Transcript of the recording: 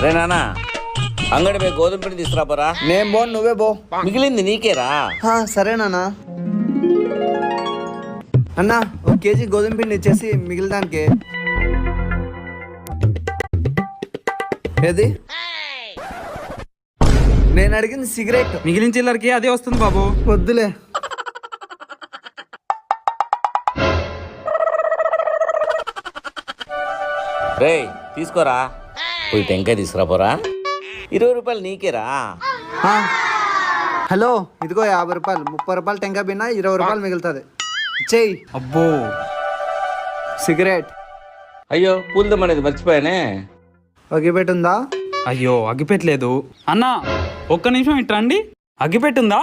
రే నాన్న అంగడి పోయి గోధుమ పిండి తీసుకురాపోరా. నేను బో నువ్వే బో. మిగిలింది నీకేరా. సరేనా అన్నా, 1 కేజీ గోధుమ పిండి ఇచ్చేసి మిగిలిదానికి. ఏది నేను అడిగింది సిగరెట్. మిగిలిన చిల్లరకి అదే వస్తుంది బాబు. వద్దులే. రే తీసుకోరా. పోయి టెంకాయ తీసుకురాపోరా. 20 రూపాయలు నీకేరా. హలో, ఇదిగో 50 రూపాయలు. 30 రూపాయలు టెంకాయ బిన్నా, 20 రూపాయలు మిగులుతుంది. చెయ్యి. అబ్బో, సిగరెట్. అయ్యో పూలదం అనేది మర్చిపోయానే. ఒగిపెట్టుందా? అయ్యో అగ్గిపెట్టలేదు అన్నా. ఒక్క నిమిషం ఇట్రండి. అగ్గిపెట్టుందా?